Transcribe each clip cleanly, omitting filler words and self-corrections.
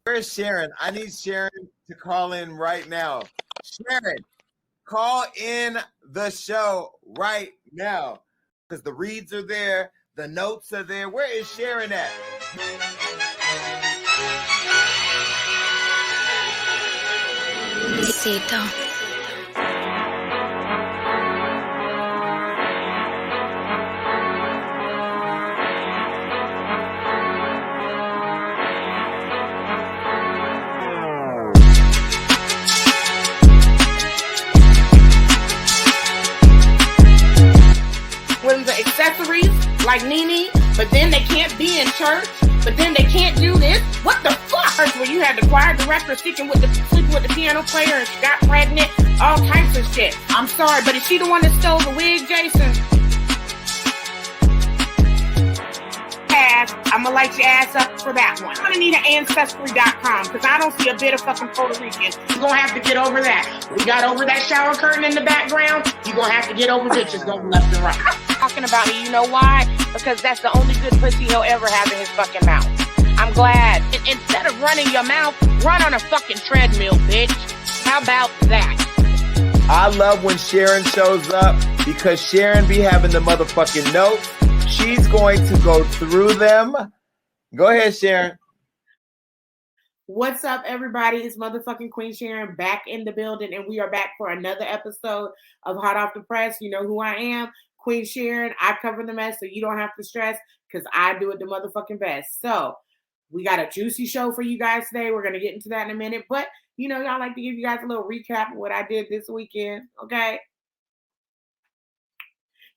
Where's Sharyn? I need Sharyn to call in right now. Sharyn, call in the show right now. Because the reads are there, the notes are there. Where is Sharyn at? When the accessories like Nene, but then they can't be in church, but then they can't do this. What the fuck? Where you had the choir director sleeping with the piano player and she got pregnant, all types of shit. I'm sorry, but is she the one that stole the wig, Jason? I'm gonna light your ass up for that one. I'm gonna need an Ancestry.com because I don't see a bit of fucking Puerto Rican. You're gonna have to get over that. We got over that shower curtain in the background. You're gonna have to get over bitches going left and right. Talking about me, you know why? Because that's the only good pussy he'll ever have in his fucking mouth. I'm glad. Instead of running your mouth, run on a fucking treadmill, bitch. How about that? I love when Sharyn shows up because Sharyn be having the motherfucking notes. She's going to go through them. Go ahead, Sharyn. What's up, everybody? It's motherfucking Queen Sharyn back in the building, and we are back for another episode of Hot Off the Press. You know who I am, Queen Sharyn. I cover the mess, so you don't have to stress because I do it the motherfucking best. So we got a juicy show for you guys today. We're going to get into that in a minute, but you know, y'all like to give you guys a little recap of what I did this weekend, okay?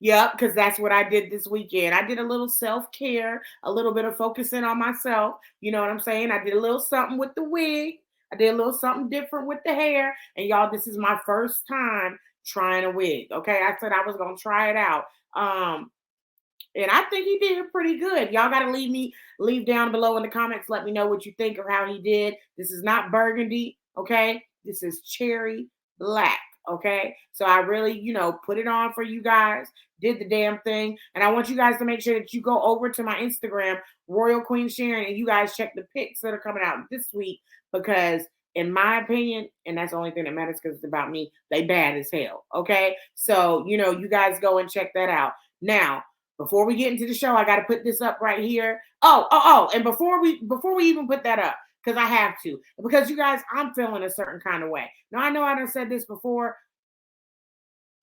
Yep, because that's what I did this weekend. I did a little self-care, a little bit of focusing on myself. You know what I'm saying? I did a little something with the wig. I did a little something different with the hair. And y'all, this is my first time trying a wig. Okay, I said I was going to try it out. And I think he did pretty good. Y'all got to leave down below in the comments. Let me know what you think of how he did. This is not burgundy, okay? This is cherry black. Okay, so I really, put it on for you guys, did the damn thing. And I want you guys to make sure that you go over to my Instagram, Royal Queen Sharyn, and you guys check the pics that are coming out this week because in my opinion, and that's the only thing that matters because it's about me, they bad as hell. Okay, so, you guys go and check that out. Now, before we get into the show, I got to put this up right here. And before we even put that up, because I have to. Because you guys, I'm feeling a certain kind of way. Now, I know I done said this before.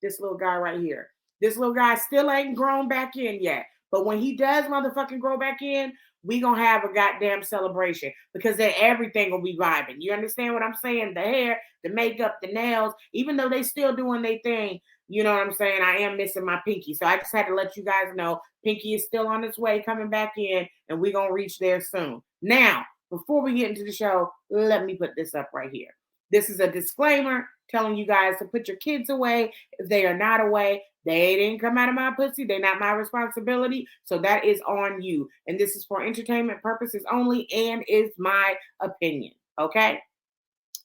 This little guy right here. This little guy still ain't grown back in yet. But when he does motherfucking grow back in, we gonna have a goddamn celebration. Because then everything will be vibing. You understand what I'm saying? The hair, the makeup, the nails. Even though they still doing their thing, you know what I'm saying? I am missing my Pinky. So I just had to let you guys know Pinky is still on its way coming back in. And we gonna reach there soon. Now, before we get into the show, let me put this up right here. This is a disclaimer telling you guys to put your kids away. If they are not away, they didn't come out of my pussy. They're not my responsibility. So that is on you. And this is for entertainment purposes only and is my opinion. Okay?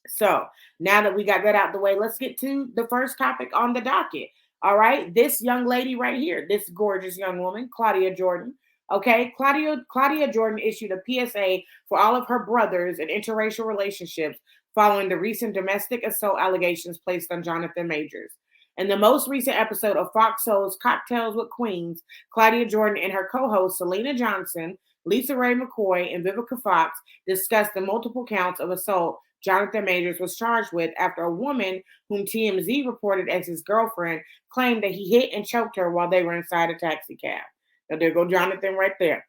So now that we got that out the way, let's get to the first topic on the docket. All right? This young lady right here, this gorgeous young woman, Claudia Jordan. Okay, Claudia Jordan issued a PSA for all of her brothers in interracial relationships following the recent domestic assault allegations placed on Jonathan Majors. In the most recent episode of Fox Soul's Cocktails with Queens, Claudia Jordan and her co-hosts Selena Johnson, Lisa Ray McCoy, and Vivica Fox discussed the multiple counts of assault Jonathan Majors was charged with after a woman whom TMZ reported as his girlfriend claimed that he hit and choked her while they were inside a taxi cab. Now, there go Jonathan right there.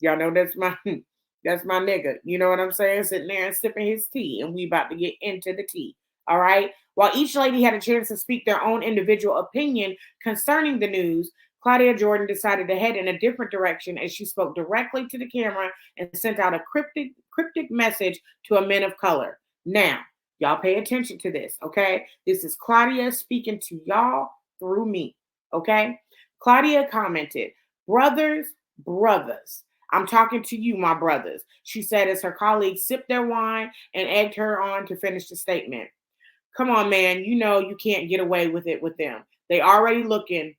Y'all know that's my nigga. You know what I'm saying? Sitting there and sipping his tea, and we about to get into the tea. All right? While each lady had a chance to speak their own individual opinion concerning the news, Claudia Jordan decided to head in a different direction as she spoke directly to the camera and sent out a cryptic message to a men of color. Now, y'all pay attention to this, okay? This is Claudia speaking to y'all through me, okay? Claudia commented, brothers, I'm talking to you, my brothers, she said as her colleagues sipped their wine and egged her on to finish the statement. Come on, man, you know you can't get away with it with them. They already looking,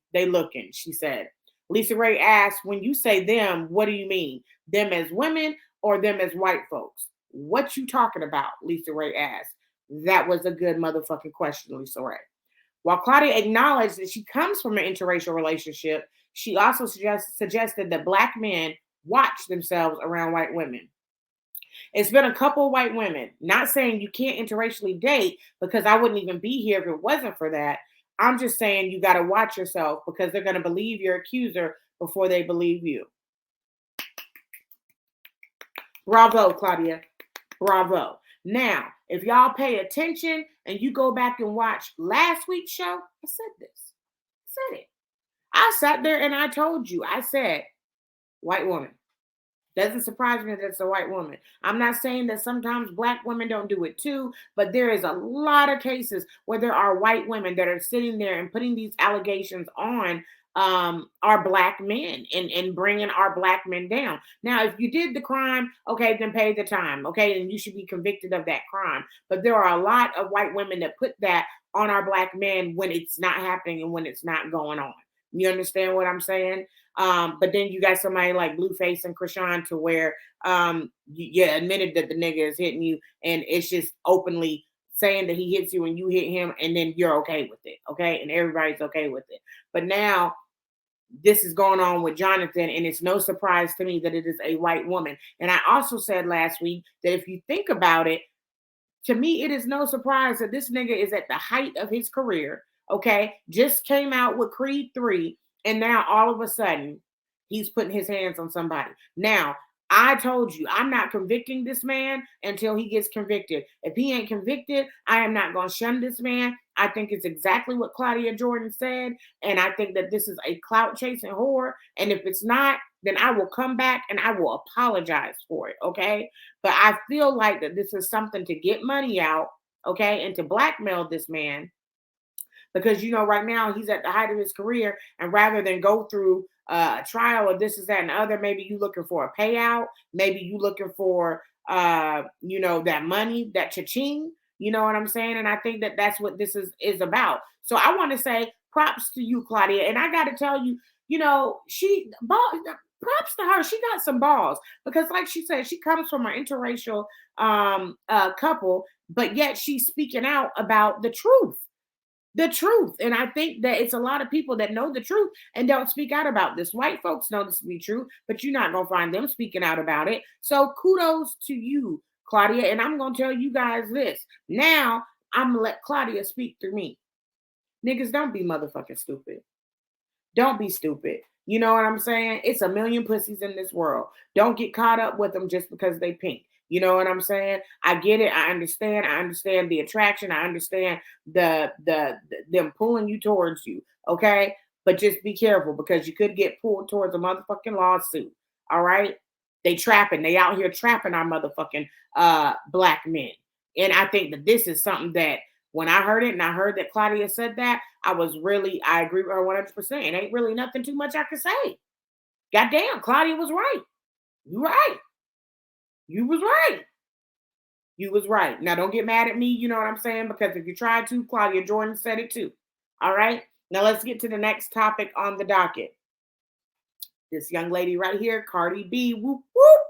she said. Lisa Ray asked, when you say them, what do you mean? Them as women or them as white folks? What you talking about? Lisa Ray asked. That was a good motherfucking question, Lisa Ray. While Claudia acknowledged that she comes from an interracial relationship, she also suggested that Black men watch themselves around white women. It's been a couple white women, not saying you can't interracially date, because I wouldn't even be here if it wasn't for that. I'm just saying you got to watch yourself, because they're going to believe your accuser before they believe you. Bravo, Claudia. Bravo. Now, if y'all pay attention and you go back and watch last week's show, I said this. I said it. I sat there and I told you, I said, white woman. Doesn't surprise me that it's a white woman. I'm not saying that sometimes Black women don't do it too, but there is a lot of cases where there are white women that are sitting there and putting these allegations on our Black men and bringing our Black men down. Now, if you did the crime, okay, then pay the time, okay, and you should be convicted of that crime. But there are a lot of white women that put that on our Black men when it's not happening and when it's not going on. You understand what I'm saying? But then you got somebody like Blueface and Krishan to where you admitted that the nigga is hitting you, and it's just openly saying that he hits you and you hit him, and then you're okay with it, okay? And everybody's okay with it. But now this is going on with Jonathan, and it's no surprise to me that it is a white woman. And I also said last week that if you think about it, to me, it is no surprise that this nigga is at the height of his career, okay? Just came out with Creed 3, and now all of a sudden, he's putting his hands on somebody. Now, I told you, I'm not convicting this man until he gets convicted. If he ain't convicted, I am not going to shun this man. I think it's exactly what Claudia Jordan said, and I think that this is a clout-chasing whore, and if it's not, then I will come back and I will apologize for it, okay? But I feel like that this is something to get money out, okay, and to blackmail this man, because, you know, right now he's at the height of his career, and rather than go through a trial or this is that and the other, maybe you looking for a payout, maybe you looking for you know, that money, that cha-ching, you know what I'm saying? And I think that that's what this is about. So I want to say props to you, Claudia, and I got to tell you, you know, props to her. She got some balls, because like she said, she comes from an interracial couple, but yet she's speaking out about the truth. The truth. And I think that it's a lot of people that know the truth and don't speak out about this. White folks know this to be true, but you're not going to find them speaking out about it. So kudos to you, Claudia. And I'm going to tell you guys this. Now, I'm going to let Claudia speak through me. Niggas, don't be motherfucking stupid. Don't be stupid. You know what I'm saying? It's a million pussies in this world. Don't get caught up with them just because they pink. You know what I'm saying? I get it. I understand. I understand the attraction. I understand the them pulling you towards you. Okay, but just be careful, because you could get pulled towards a motherfucking lawsuit. All right, they trapping. They out here trapping our motherfucking Black men. And I think that this is something that when I heard it, and I heard that Claudia said that, I agree with her 100%. It ain't really nothing too much I could say. Goddamn, Claudia was right. You right. You was right. You was right. Now, don't get mad at me, you know what I'm saying? Because if you try to, Claudia Jordan said it too. All right? Now, let's get to the next topic on the docket. This young lady right here, Cardi B, whoop, whoop.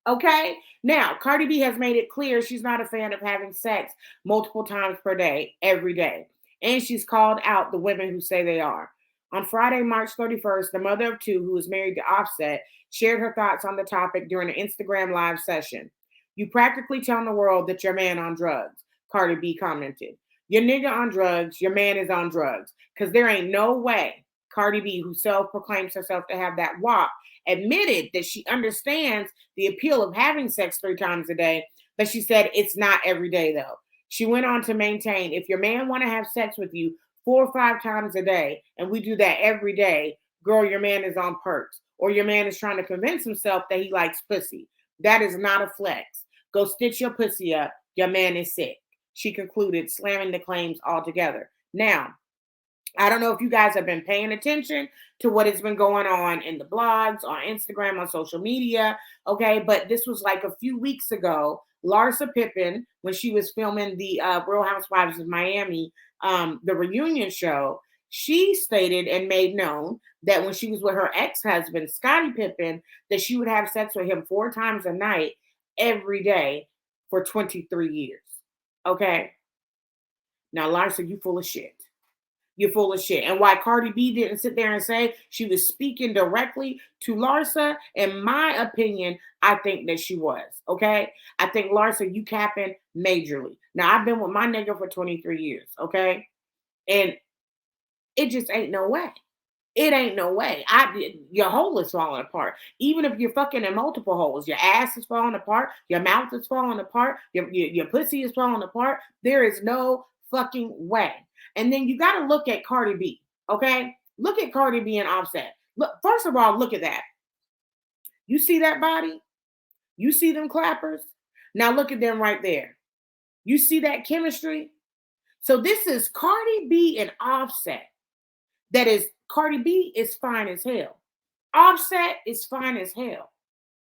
Okay? Now, Cardi B has made it clear she's not a fan of having sex multiple times per day, every day. And she's called out the women who say they are. On Friday, March 31st, the mother of two, who is married to Offset, shared her thoughts on the topic during an Instagram live session. You practically telling the world that your man on drugs, Cardi B commented. Your nigga on drugs, your man is on drugs. Because there ain't no way Cardi B, who self-proclaims herself to have that walk, admitted that she understands the appeal of having sex 3 times a day, but she said it's not every day though. She went on to maintain, if your man want to have sex with you 4 or 5 times a day, and we do that every day, girl, your man is on perks, or your man is trying to convince himself that he likes pussy. That is not a flex. Go stitch your pussy up. Your man is sick. She concluded, slamming the claims altogether. Now, I don't know if you guys have been paying attention to what has been going on in the blogs, on Instagram, on social media, okay? But this was like a few weeks ago. Larsa Pippen, when she was filming the Real Housewives of Miami, the reunion show, she stated and made known that when she was with her ex-husband, Scottie Pippen, that she would have sex with him 4 times a night, every day. for 23 years. Okay? Now, Larsa, you full of shit. You're full of shit. And why Cardi B didn't sit there and say she was speaking directly to Larsa, in my opinion, I think that she was. Okay? I think Larsa, you capping majorly. Now, I've been with my nigga for 23 years. Okay? And it just ain't no way. It ain't no way. Your hole is falling apart. Even if you're fucking in multiple holes, your ass is falling apart, your mouth is falling apart, your pussy is falling apart. There is no fucking way. And then you got to look at Cardi B, okay? Look at Cardi B and Offset. Look, first of all, look at that. You see that body? You see them clappers? Now look at them right there. You see that chemistry? So this is Cardi B and Offset. That is, Cardi B is fine as hell. Offset is fine as hell.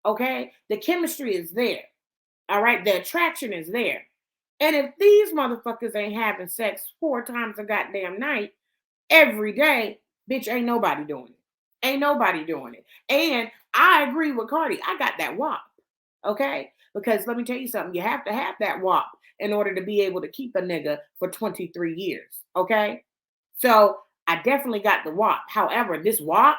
Okay? The chemistry is there. All right? The attraction is there. And if these motherfuckers ain't having sex 4 times a goddamn night, every day, bitch, ain't nobody doing it. Ain't nobody doing it. And I agree with Cardi. I got that WAP. Okay? Because let me tell you something. You have to have that WAP in order to be able to keep a nigga for 23 years. Okay? So I definitely got the WAP. However, this WAP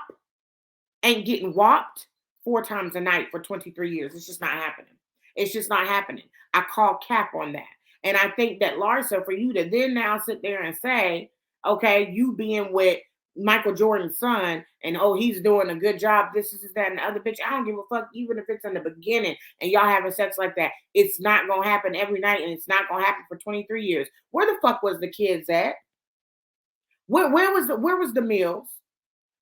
ain't getting whopped 4 times a night for 23 years. It's just not happening. It's just not happening. I call cap on that. And I think that Larsa, for you to then now sit there and say, okay, you being with Michael Jordan's son and oh, he's doing a good job, this is that and the other, bitch, I don't give a fuck, even if it's in the beginning and y'all having sex like that. It's not gonna happen every night, and it's not gonna happen for 23 years. Where the fuck was the kids at? Where was the meals?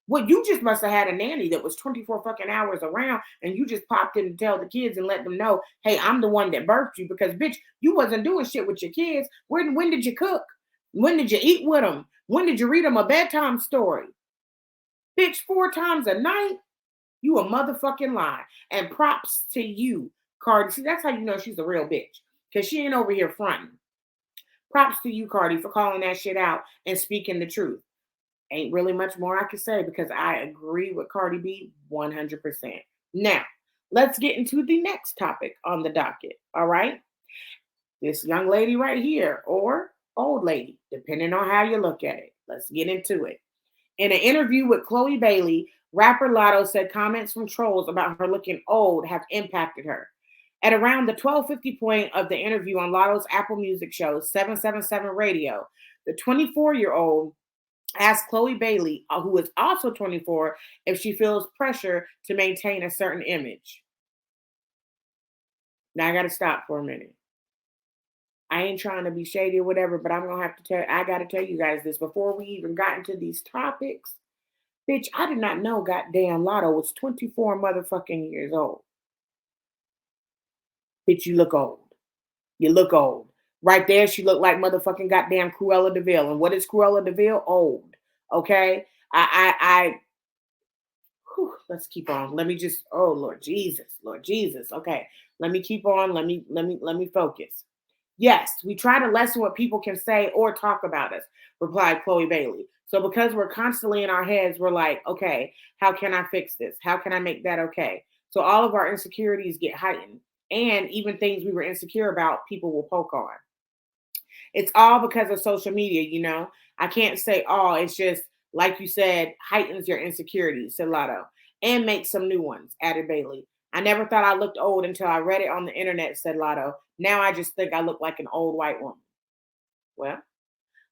Well, you just must have had a nanny that was 24 fucking hours around, and you just popped in to tell the kids and let them know, hey, I'm the one that birthed you, because bitch, you wasn't doing shit with your kids. When did you cook? When did you eat with them? When did you read them a bedtime story? Bitch, 4 times a night? You a motherfucking lie. And props to you, Cardi. See, that's how you know she's a real bitch, because she ain't over here fronting. Props to you, Cardi, for calling that shit out and speaking the truth. Ain't really much more I can say, because I agree with Cardi B 100%. Now, let's get into the next topic on the docket, all right? This young lady right here, or old lady, depending on how you look at it. Let's get into it. In an interview with Chloe Bailey, rapper Lotto said comments from trolls about her looking old have impacted her. At around the 12:50 point of the interview on Lotto's Apple Music show, 777 Radio, the 24-year-old asked Chloe Bailey, who is also 24, if she feels pressure to maintain a certain image. Now I got to stop for a minute. I ain't trying to be shady or whatever, but I'm going to have to I got to tell you guys this before we even got into these topics. Bitch, I did not know goddamn Lotto was 24 motherfucking years old. Bitch, you look old. You look old. Right there, she looked like motherfucking goddamn Cruella de Vil. And what is Cruella de Vil? Old. Okay? Let's keep on. Let me just, oh Lord Jesus. Okay. Let me keep on. Let me focus. Yes, we try to lessen what people can say or talk about us, replied Chloe Bailey. So because we're constantly in our heads, we're like, okay, how can I fix this? How can I make that okay? So all of our insecurities get heightened. And even things we were insecure about, people will poke on. It's all because of social media, you know. I can't say all. It's just, like you said, heightens your insecurities, said Lotto. And makes some new ones, added Bailey. I never thought I looked old until I read it on the internet, said Lotto. Now I just think I look like an old white woman. Well,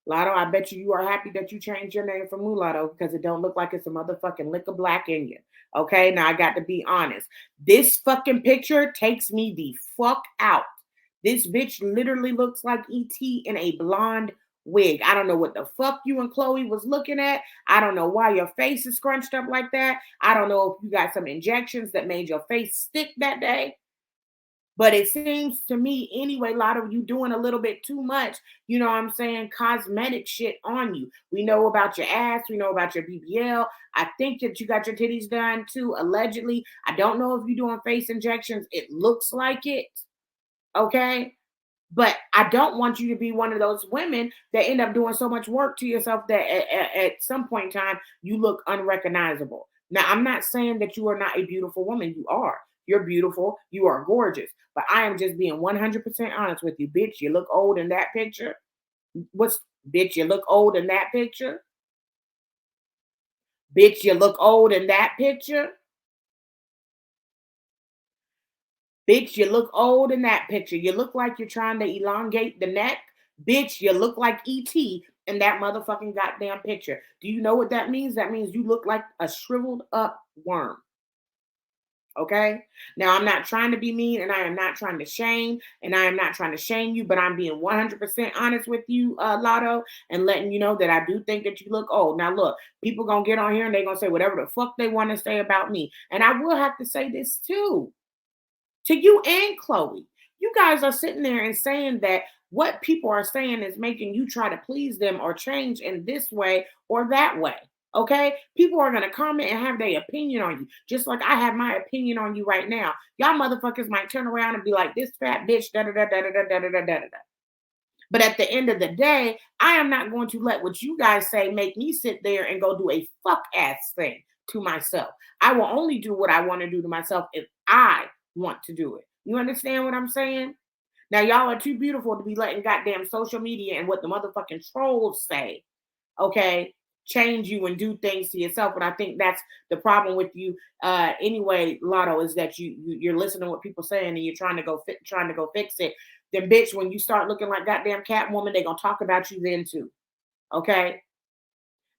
Lotto, I bet you are happy that you changed your name from Mulatto, because it don't look like it's a motherfucking lick of black in you. Okay, now I got to be honest. This fucking picture takes me the fuck out. This bitch literally looks like E.T. in a blonde wig. I don't know what the fuck you and Chloe was looking at. I don't know why your face is scrunched up like that. I don't know if you got some injections that made your face stick that day. But it seems to me, anyway, Lotto, you doing a little bit too much, you know what I'm saying, cosmetic shit on you. We know about your ass. We know about your BBL. I think that you got your titties done too, allegedly. I don't know if you're doing face injections. It looks like it, okay? But I don't want you to be one of those women that end up doing so much work to yourself that at some point in time, you look unrecognizable. Now, I'm not saying that you are not a beautiful woman. You are. You're beautiful. You are gorgeous. But I am just being 100% honest with you. Bitch, you look old in that picture. Bitch, you look old in that picture. Bitch, you look old in that picture. Bitch, you look old in that picture. You look like you're trying to elongate the neck. Bitch, you look like E.T. in that motherfucking goddamn picture. Do you know what that means? That means you look like a shriveled up worm. Okay? Now, I'm not trying to be mean and I am not trying to shame and I am not trying to shame you, but I'm being 100% honest with you, Lotto, and letting you know that I do think that you look old. Now, look, people going to get on here and they're going to say whatever the fuck they want to say about me. And I will have to say this too. To you and Chloe, you guys are sitting there and saying that what people are saying is making you try to please them or change in this way or that way. Okay, people are going to comment and have their opinion on you, just like I have my opinion on you right now. Y'all motherfuckers might turn around and be like, this fat bitch, da da da da da da da da da da. But at the end of the day, I am not going to let what you guys say make me sit there and go do a fuck ass thing to myself. I will only do what I want to do to myself if I want to do it. You understand what I'm saying? Now, y'all are too beautiful to be letting goddamn social media and what the motherfucking trolls say, okay, change you and do things to yourself. And I think that's the problem with you anyway, Lotto, is that you're listening to what people saying and you're trying to go fix it. Then, bitch, when you start looking like goddamn Catwoman, they're gonna talk about you then too. Okay.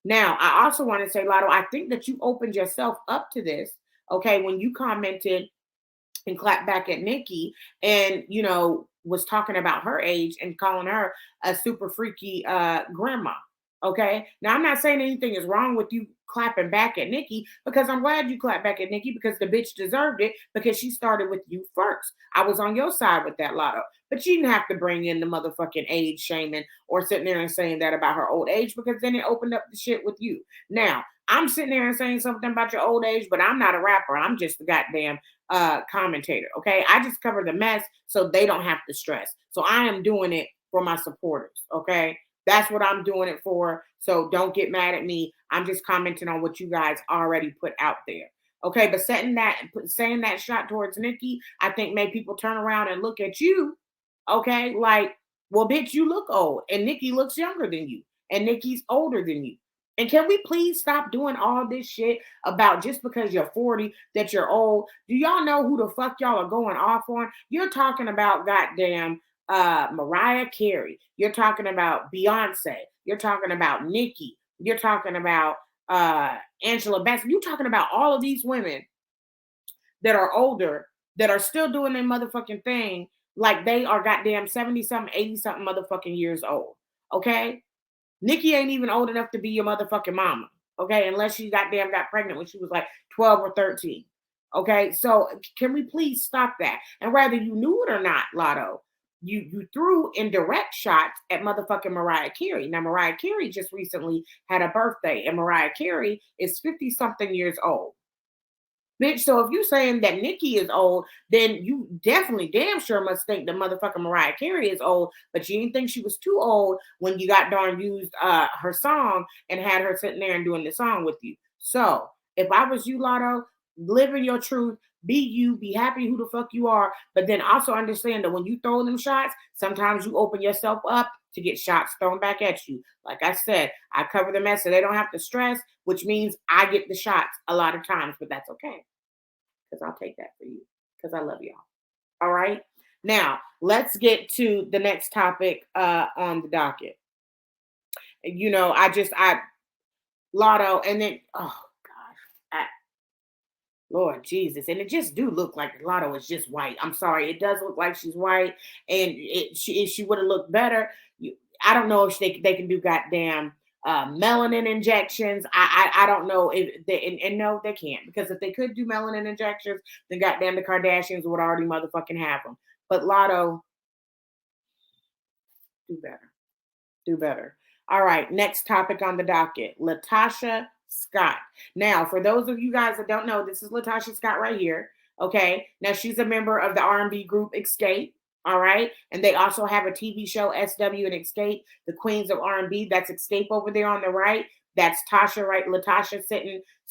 Now, I also want to say, Lotto, I think that you opened yourself up to this. Okay, when you commented and clapped back at Nikki and, you know, was talking about her age and calling her a super freaky grandma. Okay. Now, I'm not saying anything is wrong with you clapping back at Nikki because I'm glad you clapped back at Nikki because the bitch deserved it because she started with you first. I was on your side with that, Lotto. But you didn't have to bring in the motherfucking age shaming or sitting there and saying that about her old age because then it opened up the shit with you. Now, I'm sitting there and saying something about your old age, but I'm not a rapper. I'm just the goddamn commentator. Okay. I just cover the mess so they don't have to stress. So I am doing it for my supporters. Okay. That's what I'm doing it for. So don't get mad at me. I'm just commenting on what you guys already put out there. Okay. But saying that shot towards Nikki, I think made people turn around and look at you. Okay. Like, well, bitch, you look old and Nikki looks younger than you and Nikki's older than you. And can we please stop doing all this shit about just because you're 40 that you're old? Do y'all know who the fuck y'all are going off on? You're talking about goddamn Mariah Carey. You're talking about Beyonce. You're talking about Nicki. You're talking about Angela Bassett. You're talking about all of these women that are older that are still doing their motherfucking thing like they are goddamn 70-something, 80-something motherfucking years old. Okay? Nikki ain't even old enough to be your motherfucking mama, okay? Unless she got pregnant when she was like 12 or 13, okay? So can we please stop that? And whether you knew it or not, Lotto, you threw indirect shots at motherfucking Mariah Carey. Now, Mariah Carey just recently had a birthday, and Mariah Carey is 50-something years old. Bitch, so if you're saying that Nikki is old, then you definitely damn sure must think the motherfucking Mariah Carey is old, but you didn't think she was too old when you got darn used her song and had her sitting there and doing the song with you. So if I was you, Lotto, live in your truth, be you, be happy who the fuck you are, but then also understand that when you throw them shots, sometimes you open yourself up to get shots thrown back at you. Like I said, I cover the mess so they don't have to stress, which means I get the shots a lot of times, but that's okay. Because I'll take that for you because I love y'all. All right. Now, let's get to the next topic on the docket. You know, Lotto, and then, oh, gosh. Lord Jesus. And it just do look like Lotto is just white. I'm sorry. It does look like she's white. And if she would have looked better, I don't know if they can do goddamn melanin injections. I don't know if they, and no, they can't, because if they could do melanin injections, then goddamn the Kardashians would already motherfucking have them. But Lotto, do better. All right, next topic on the docket, Latocha Scott. Now, for those of you guys that don't know, this is Latocha Scott right here. Okay, now she's a member of the R&B group Escape. All right, and they also have a TV show, SW and Escape, the Queens of R&B. That's Escape over there on the right. That's Tasha, right? Latocha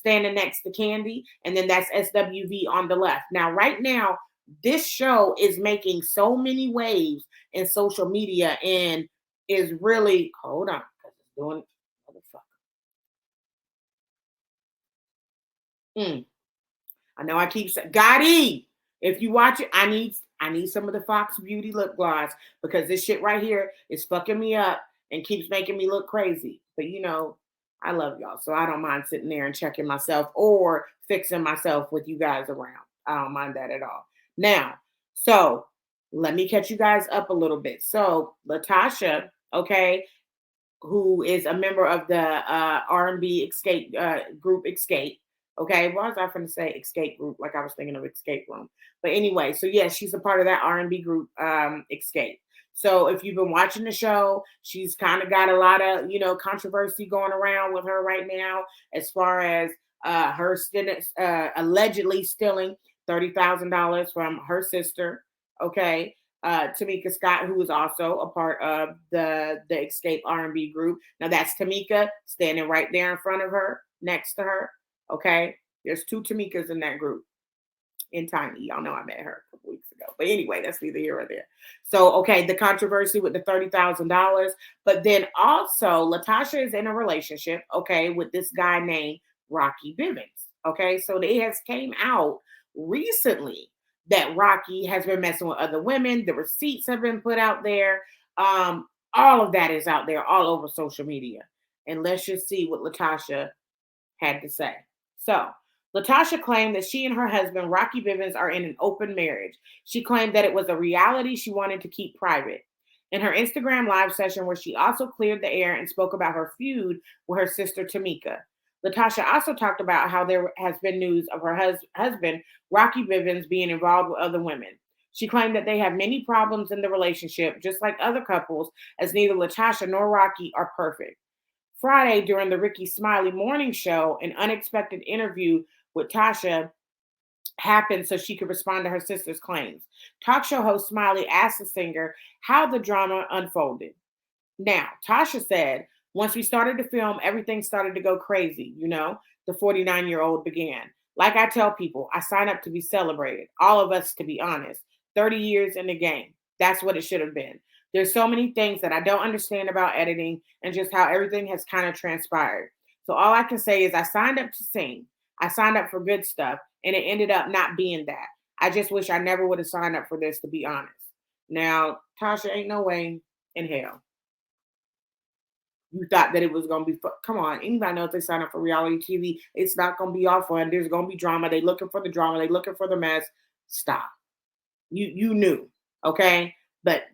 standing next to Candy, and then that's SWV on the left. Now, right now, this show is making so many waves in social media and is really, hold on, because it's doing, motherfucker. I know I keep saying, Gotti, if you watch it, I need some of the Fox Beauty lip gloss because this shit right here is fucking me up and keeps making me look crazy. But you know, I love y'all, so I don't mind sitting there and checking myself or fixing myself with you guys around. I don't mind that at all. Now, so let me catch you guys up a little bit. So Latasha, okay, who is a member of the R&B Escape group Escape. Okay, why was I going to say Escape group? Like I was thinking of Escape Room. But anyway, so yes, she's a part of that R&B group Escape. So if you've been watching the show, she's kind of got a lot of, you know, controversy going around with her right now as far as her allegedly stealing $30,000 from her sister. Okay. Tamika Scott, who is also a part of the Escape R&B group. Now that's Tamika standing right there in front of her, next to her. Okay, there's two Tamikas in that group. In Tiny, y'all know I met her a couple weeks ago. But anyway, that's neither here or there. So okay, the controversy with the $30,000, but then also Latasha is in a relationship, okay, with this guy named Rocky Bivens. Okay, so it has came out recently that Rocky has been messing with other women. The receipts have been put out there. All of that is out there all over social media. And let's just see what Latasha had to say. So, Latasha claimed that she and her husband, Rocky Bivens, are in an open marriage. She claimed that it was a reality she wanted to keep private. In her Instagram live session, where she also cleared the air and spoke about her feud with her sister Tamika. Latasha also talked about how there has been news of her husband, Rocky Bivens, being involved with other women. She claimed that they have many problems in the relationship, just like other couples, as neither Latasha nor Rocky are perfect. Friday, during the Ricky Smiley morning show, an unexpected interview with Tasha happened so she could respond to her sister's claims. Talk show host Smiley asked the singer how the drama unfolded. Now, Tasha said, once we started to film, everything started to go crazy, you know, the 49-year-old began. Like I tell people, I sign up to be celebrated. All of us, to be honest. 30 years in the game. That's what it should have been. There's so many things that I don't understand about editing and just how everything has kind of transpired. So all I can say is I signed up to sing. I signed up for good stuff, and it ended up not being that. I just wish I never would have signed up for this, to be honest. Now, Tasha, ain't no way in hell you thought that it was going to be come on, anybody knows they sign up for reality TV, it's not going to be all fun. There's going to be drama. They looking for the drama. They looking for the mess. Stop. You knew, okay? But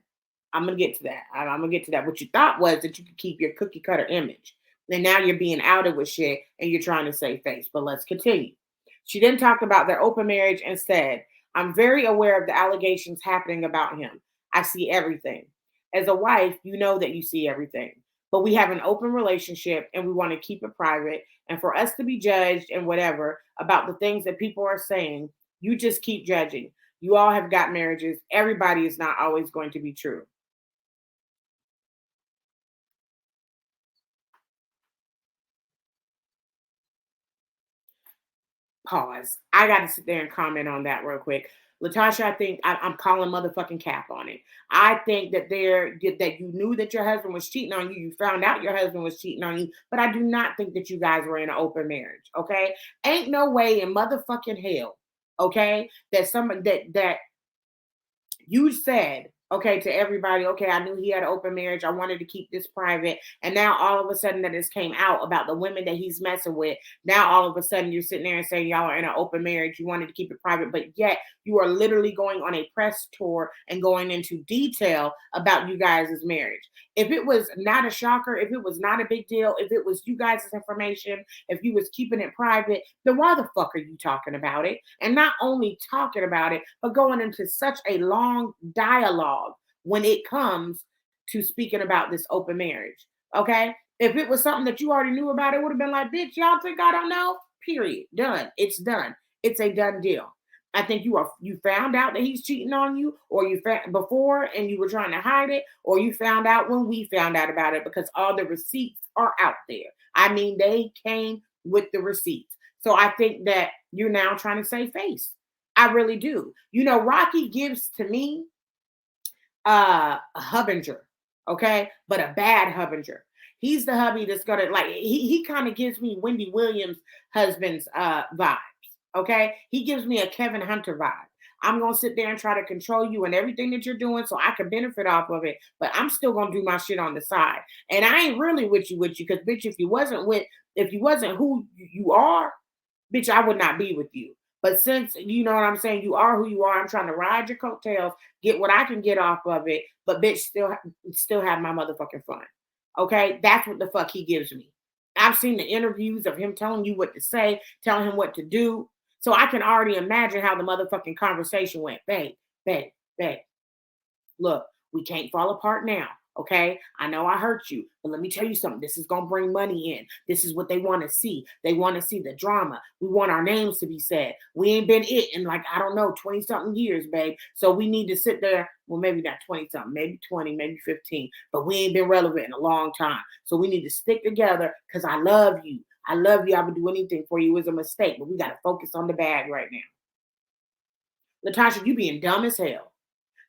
I'm going to get to that. I'm going to get to that. What you thought was that you could keep your cookie cutter image. And now you're being outed with shit and you're trying to save face. But let's continue. She then talked about their open marriage and said, I'm very aware of the allegations happening about him. I see everything. As a wife, you know that you see everything. But we have an open relationship and we want to keep it private. And for us to be judged and whatever about the things that people are saying, you just keep judging. You all have got marriages. Everybody is not always going to be true. Pause. I got to sit there and comment on that real quick. Latasha, I think I'm calling motherfucking cap on it. I think that that you knew that your husband was cheating on you. You found out your husband was cheating on you, but I do not think that you guys were in an open marriage. Okay, ain't no way in motherfucking hell. Okay, that someone that you said, okay, to everybody, okay, I knew he had an open marriage. I wanted to keep this private. And now all of a sudden that this came out about the women that he's messing with. Now all of a sudden you're sitting there and saying y'all are in an open marriage. You wanted to keep it private, but yet you are literally going on a press tour and going into detail about you guys' marriage. If it was not a shocker, if it was not a big deal, if it was you guys' information, if you was keeping it private, then why the fuck are you talking about it? And not only talking about it, but going into such a long dialogue when it comes to speaking about this open marriage. Okay? If it was something that you already knew about, it would have been like, bitch, y'all think I don't know? Period. Done. It's done. It's a done deal. I think you found out that he's cheating on you, or you found before and you were trying to hide it, or you found out when we found out about it, because all the receipts are out there. I mean, they came with the receipts. So I think that you're now trying to save face. I really do. Rocky gives to me a hubbinger, okay, but a bad hubbinger. He's the hubby that's gonna like he kind of gives me Wendy Williams' husband's vibes. Okay, he gives me a Kevin Hunter vibe. I'm gonna sit there and try to control you and everything that you're doing so I can benefit off of it, but I'm still gonna do my shit on the side. And I ain't really with you, because bitch, if you wasn't who you are, bitch, I would not be with you. But since you know what I'm saying, you are who you are. I'm trying to ride your coattails, get what I can get off of it, but bitch, still have my motherfucking fun. Okay, that's what the fuck he gives me. I've seen the interviews of him telling you what to say, telling him what to do, so I can already imagine how the motherfucking conversation went. Babe, babe, babe. Look, we can't fall apart now. Okay, I know I hurt you, but let me tell you something. This is gonna bring money in. This is what they want to see. They want to see the drama. We want our names to be said. We ain't been it in, like, I don't know, 20 something years, babe. So we need to sit there. Well, maybe not 20 something, maybe 20, maybe 15, but we ain't been relevant in a long time. So we need to stick together because I love you. I love you. I would do anything for you. It was a mistake, but we got to focus on the bag right now. Latasha, you being dumb as hell.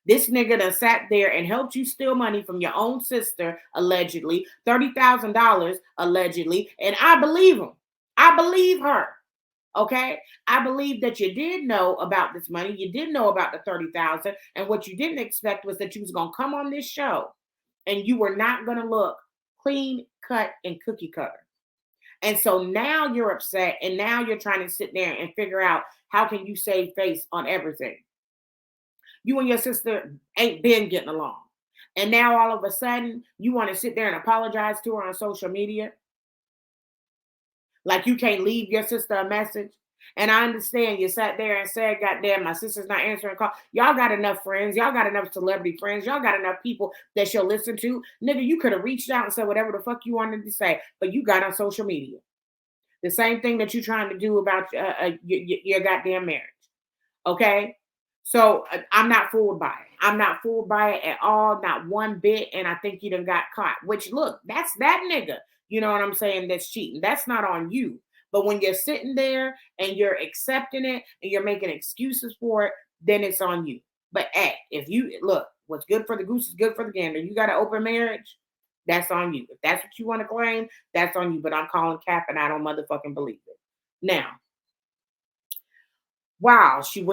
This nigga done sat there and helped you steal money from your own sister, allegedly, $30,000, allegedly, and I believe him. I believe her. Okay? I believe that you did know about this money. You did know about the 30,000, and what you didn't expect was that you was going to come on this show and you were not going to look clean cut and cookie cutter. And so now you're upset, and now you're trying to sit there and figure out how can you save face on everything. You and your sister ain't been getting along. And now all of a sudden, you want to sit there and apologize to her on social media? Like you can't leave your sister a message? And I understand you sat there and said, goddamn, my sister's not answering call. Y'all got enough friends. Y'all got enough celebrity friends. Y'all got enough people that she'll listen to. Nigga, you could have reached out and said whatever the fuck you wanted to say, but you got on social media. The same thing that you're trying to do about your goddamn marriage. Okay? So I'm not fooled by it. I'm not fooled by it at all, not one bit. And I think you done got caught, which look, that's that nigga, you know what I'm saying, that's cheating. That's not on you. But when you're sitting there and you're accepting it and you're making excuses for it, then it's on you. But hey, if you look, what's good for the goose is good for the gander. You got an open marriage, that's on you. If that's what you want to claim, that's on you. But I'm calling cap and I don't motherfucking believe it. Now, wow, she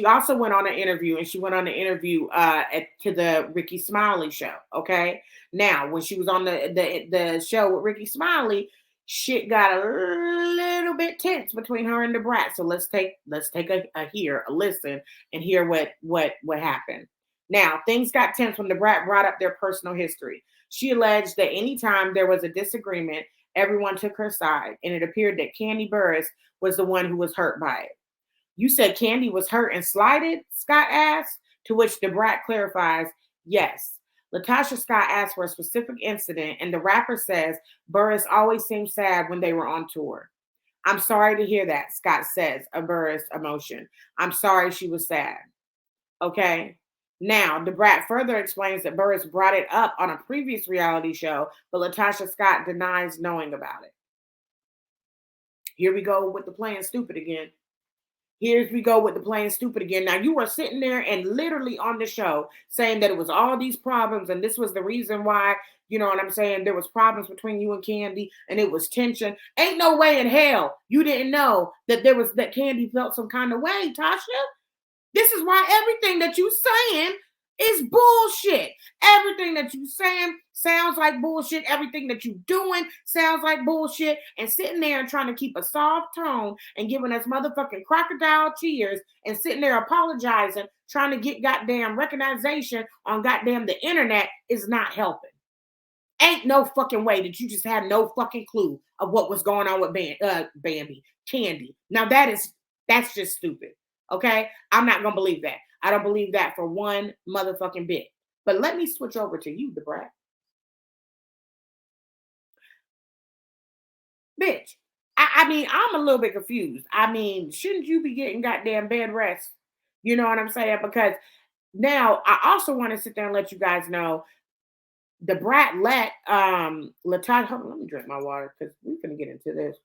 also went on an interview, and she went on an interview to the Ricky Smiley show. Okay. Now, when she was on the show with Ricky Smiley, shit got a little bit tense between her and the brat. So let's take a listen and hear what happened. Now, things got tense when the brat brought up their personal history. She alleged that anytime there was a disagreement, everyone took her side, and it appeared that Kandi Burruss was the one who was hurt by it. You said Kandi was hurt and slighted, Scott asked, to which the brat clarifies, yes. Latocha Scott asked for a specific incident, and the rapper says Burruss always seemed sad when they were on tour. I'm sorry to hear that, Scott says, a Burruss emotion. I'm sorry she was sad. Okay. Now, the brat further explains that Burruss brought it up on a previous reality show, but Latocha Scott denies knowing about it. Here we go with the playing stupid again. Here we go with the playing stupid again. Now, you were sitting there and literally on the show saying that it was all these problems and this was the reason why, you know what I'm saying, there was problems between you and Kandi and it was tension. Ain't no way in hell you didn't know that that Kandi felt some kind of way, Tasha. This is why everything that you saying is bullshit. Everything that you saying sounds like bullshit. Everything that you doing sounds like bullshit. And sitting there and trying to keep a soft tone and giving us motherfucking crocodile tears and sitting there apologizing, trying to get goddamn recognition on goddamn the internet is not helping. Ain't no fucking way that you just had no fucking clue of what was going on with Bambi, Kandi. Now that's just stupid. Okay? I'm not gonna believe that. I don't believe that for one motherfucking bit. But let me switch over to you, the brat. Bitch, I mean, I'm a little bit confused. I mean, shouldn't you be getting goddamn bed rest? You know what I'm saying? Because now I also want to sit there and let you guys know the brat let Latocha. Hold on, let me drink my water because we're gonna get into this.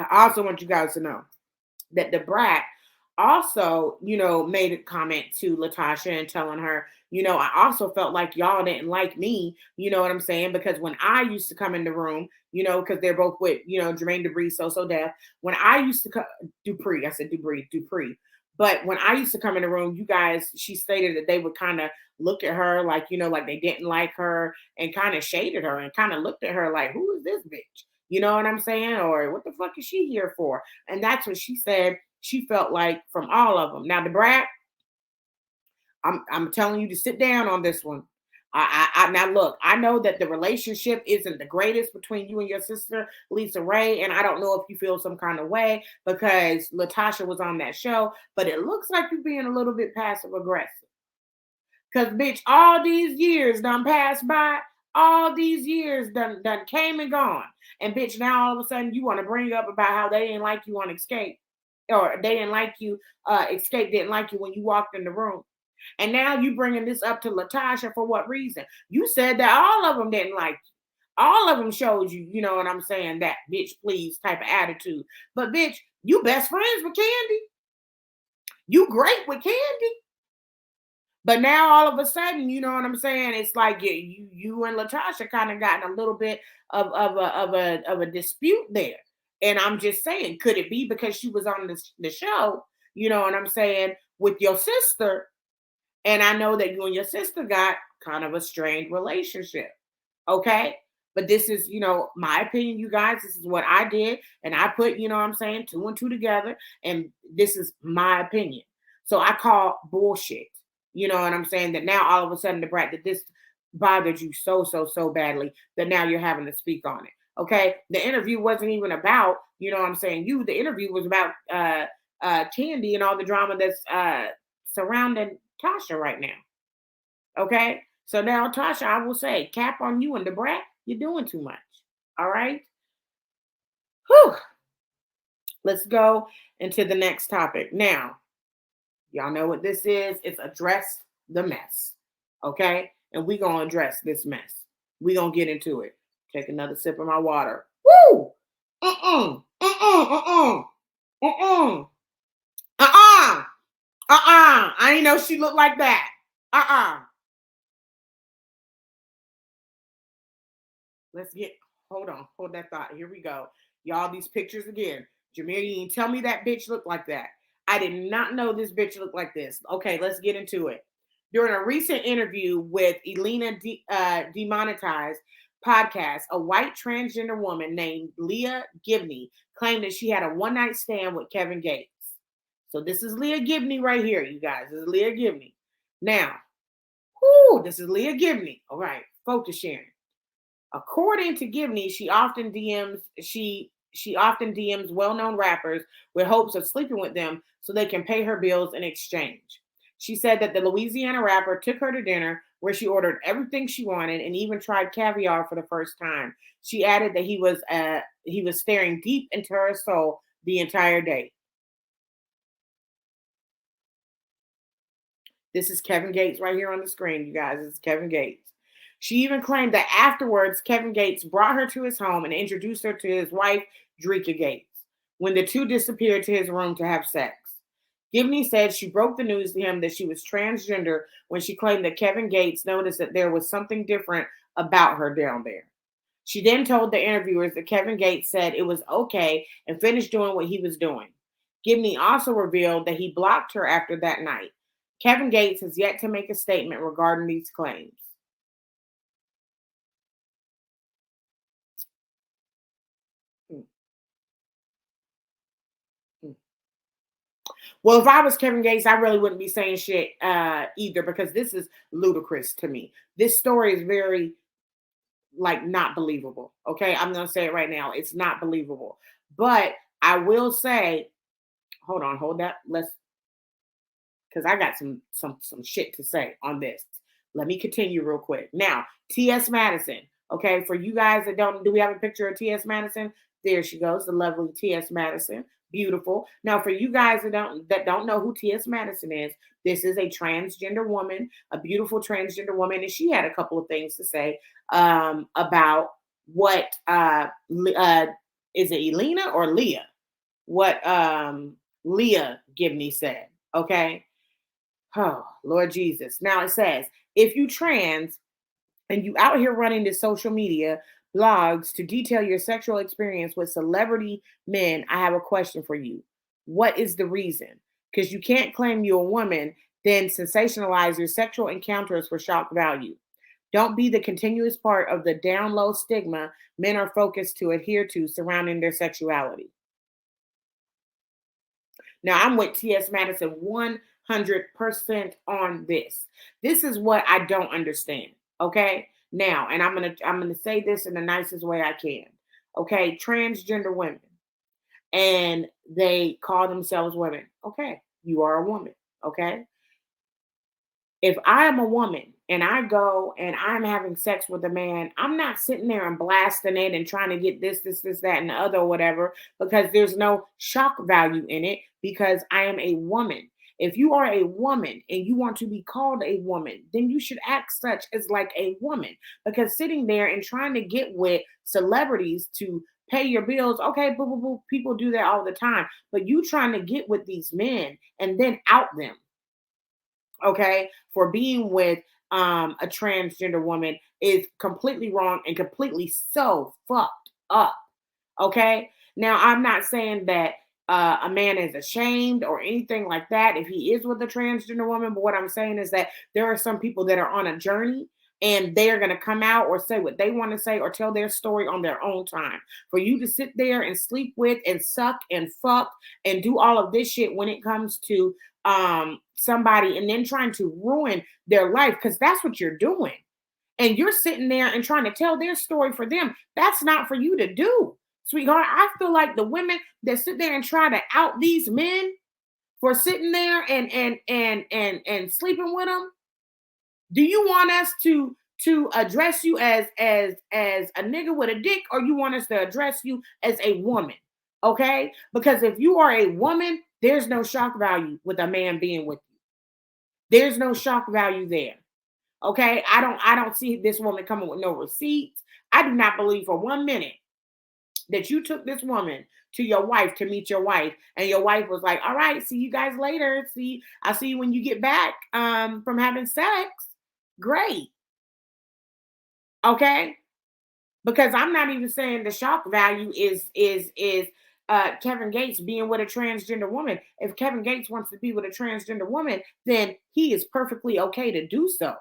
I also want you guys to know that the brat also, made a comment to Latasha and telling her, I also felt like y'all didn't like me, you know what I'm saying? Because when I used to come in the room, because they're both with, Jermaine Dupri, So Def. When I used to come, Dupree, I said Dupree. But when I used to come in the room, you guys, she stated that they would kind of look at her like, like they didn't like her and kind of shaded her and kind of looked at her like, who is this bitch? You know what I'm saying? Or what the fuck is she here for? And that's what she said she felt like from all of them. Now, the brat, I'm telling you to sit down on this one. Now look, I know that the relationship isn't the greatest between you and your sister, Lisa Ray, and I don't know if you feel some kind of way because Latasha was on that show, but it looks like you're being a little bit passive aggressive. Cause bitch, all these years done passed by, all these years done came and gone, and bitch, now all of a sudden you want to bring up about how they didn't like you on Escape, or they didn't like you. Escape didn't like you when you walked in the room. And now you bringing this up to Latasha for what reason? You said that all of them didn't like you. All of them showed you, you know what I'm saying, that bitch please type of attitude. But bitch, you best friends with Candy. You great with Candy. But now all of a sudden, you know what I'm saying? It's like you and Latasha kind of gotten a little bit of a dispute there. And I'm just saying, could it be because she was on the show, you know what I'm saying, with your sister? And I know that you and your sister got kind of a strained relationship. Okay. But this is, my opinion, you guys. This is what I did. And I put, you know what I'm saying, 2 and 2 together. And this is my opinion. So I call bullshit. You know what I'm saying? That now all of a sudden the brat, that this bothered you so badly that now you're having to speak on it. Okay. The interview wasn't even about, you know what I'm saying, you. The interview was about Candy and all the drama that's surrounding Tasha right now. Okay. So now, Tasha, I will say, cap on you and the brat, you're doing too much. All right. Whew. Let's go into the next topic. Now, y'all know what this is. It's address the mess. Okay. And we're going to address this mess. We're going to get into it. Take another sip of my water. Woo! I didn't know she looked like that. Let's hold that thought. Here we go. Y'all, these pictures again. Jameer, you didn't tell me that bitch looked like that. I did not know this bitch looked like this. Okay, let's get into it. During a recent interview with Elena Demonetized podcast, a white transgender woman named Leah Gibney claimed that she had a one-night stand with Kevin Gates. So this is Leah Gibney right here, you guys. This is Leah Gibney. Now, this is Leah Gibney. All right, focus, Sharon. According to Gibney, she often DMs well-known rappers with hopes of sleeping with them so they can pay her bills in exchange. She said that the Louisiana rapper took her to dinner where she ordered everything she wanted and even tried caviar for the first time. She added that he was staring deep into her soul the entire day. This is Kevin Gates right here on the screen, you guys. This is Kevin Gates. She even claimed that afterwards, Kevin Gates brought her to his home and introduced her to his wife, Dreka Gates, when the two disappeared to his room to have sex. Gibney said she broke the news to him that she was transgender when she claimed that Kevin Gates noticed that there was something different about her down there. She then told the interviewers that Kevin Gates said it was okay and finished doing what he was doing. Gibney also revealed that he blocked her after that night. Kevin Gates has yet to make a statement regarding these claims. Well, if I was Kevin Gates, I really wouldn't be saying shit either, because this is ludicrous to me. This story is very, not believable. Okay, I'm gonna say it right now. It's not believable. But I will say, hold that. Because I got some shit to say on this. Let me continue real quick. Now, T.S. Madison. Okay, for you guys that don't, do we have a picture of T.S. Madison? There she goes, the lovely T.S. Madison. Beautiful. Now, for you guys that don't know who T.S. Madison is, this is a transgender woman, a beautiful transgender woman, and she had a couple of things to say about what is it Elena or Leah? what Leah Gibney said. Okay. Oh, Lord Jesus. Now it says, if you trans and you out here running the social media blogs to detail your sexual experience with celebrity men, I have a question for you. What is the reason? Because you can't claim you're a woman, then sensationalize your sexual encounters for shock value. Don't be the continuous part of the down low stigma men are focused to adhere to surrounding their sexuality. Now, I'm with T.S. Madison 100% on this. This is what I don't understand. Okay. Now, and I'm gonna say this in the nicest way I can. Okay, transgender women, and they call themselves women. Okay, you are a woman. Okay. If I am a woman and I go and I'm having sex with a man, I'm not sitting there and blasting it and trying to get this, that, and the other, or whatever, because there's no shock value in it because I am a woman. If you are a woman and you want to be called a woman, then you should act such as like a woman, because sitting there and trying to get with celebrities to pay your bills, okay, boo, boo, boo, people do that all the time, but you trying to get with these men and then out them, okay, for being with a transgender woman is completely wrong and completely so fucked up. Okay. Now, I'm not saying that a man is ashamed or anything like that if he is with a transgender woman, but what I'm saying is that there are some people that are on a journey and they're going to come out or say what they want to say or tell their story on their own time. For you to sit there and sleep with and suck and fuck and do all of this shit when it comes to somebody and then trying to ruin their life, because that's what you're doing. And you're sitting there and trying to tell their story for them. That's not for you to do, sweetheart. I feel like the women that sit there and try to out these men for sitting there and sleeping with them. Do you want us to address you as a nigga with a dick, or you want us to address you as a woman? Okay? Because if you are a woman, there's no shock value with a man being with you. There's no shock value there. Okay? I don't see this woman coming with no receipts. I do not believe for 1 minute that you took this woman to your wife to meet your wife, and your wife was like, all right, see you guys later. I'll see you when you get back from having sex. Great. Okay? Because I'm not even saying the shock value is Kevin Gates being with a transgender woman. If Kevin Gates wants to be with a transgender woman, then he is perfectly okay to do so.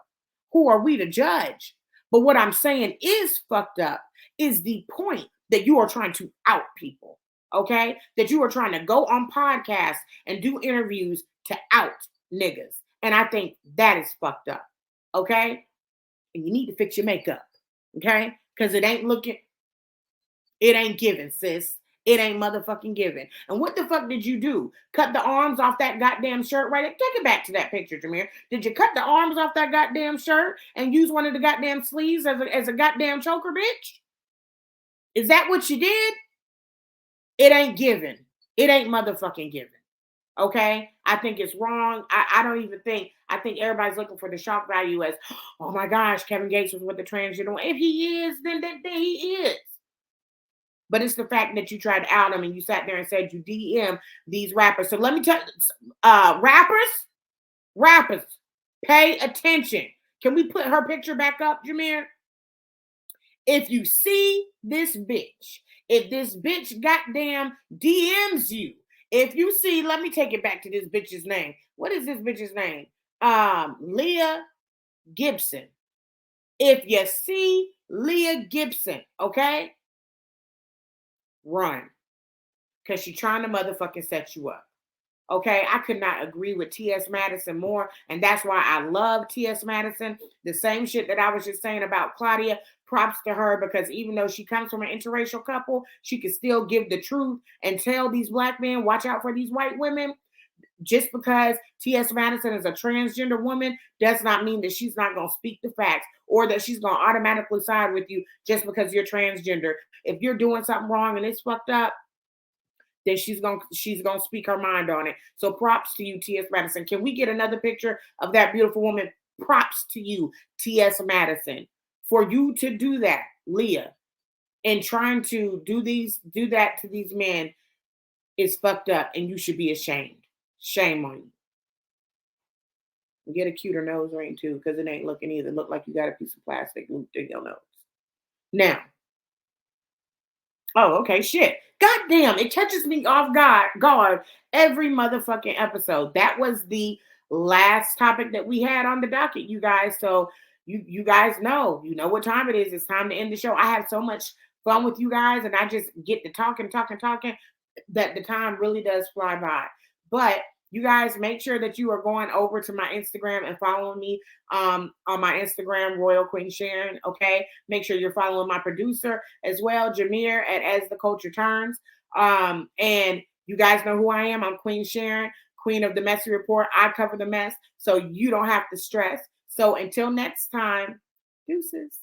Who are we to judge? But what I'm saying is fucked up is the point that you are trying to out people. Okay? That you are trying to go on podcasts and do interviews to out niggas. And I think that is fucked up. Okay? And you need to fix your makeup. Okay? Because it ain't giving, sis. It ain't motherfucking giving. And what the fuck did you do? Cut the arms off that goddamn shirt right there? Take it back to that picture, Jameer. Did you cut the arms off that goddamn shirt and use one of the goddamn sleeves as a goddamn choker, bitch? Is that what you did? It ain't giving. It ain't motherfucking giving. Okay? I think it's wrong. I think everybody's looking for the shock value as, oh my gosh, Kevin Gates was with the transgender. If he is, then he is. But it's the fact that you tried to out him and you sat there and said you DM these rappers. So let me tell you, rappers, pay attention. Can we put her picture back up, Jameer? If you see this bitch, if this bitch goddamn DMs you, if you see, let me take it back to this bitch's name. What is this bitch's name? Leah Gibson. If you see Leah Gibson, okay, run. Because she's trying to motherfucking set you up. Okay, I could not agree with T.S. Madison more. And that's why I love T.S. Madison. The same shit that I was just saying about Claudia, props to her, because even though she comes from an interracial couple, she can still give the truth and tell these black men, watch out for these white women. Just because T.S. Madison is a transgender woman does not mean that she's not going to speak the facts or that she's going to automatically side with you just because you're transgender. If you're doing something wrong and it's fucked up, then she's gonna speak her mind on it. So props to you, T.S. Madison. Can we get another picture of that beautiful woman? Props to you, T.S. Madison, for you to do that, Leah, and trying to do that to these men is fucked up and you should be ashamed. Shame on you. Get a cuter nose ring too, because it ain't looking either. Look like you got a piece of plastic looped in your nose. Now, oh, okay, shit. God damn, it catches me off guard every motherfucking episode. That was the last topic that we had on the docket, you guys. So you guys know, you know what time it is. It's time to end the show. I have so much fun with you guys, and I just get to talking, that the time really does fly by. But you guys make sure that you are going over to my Instagram and following me on my Instagram, Royal Queen Sharyn. Okay. Make sure you're following my producer as well, Jameer at As the Culture Turns. And you guys know who I am. I'm Queen Sharyn, Queen of the Messy Report. I cover the mess so you don't have to stress. So until next time, deuces.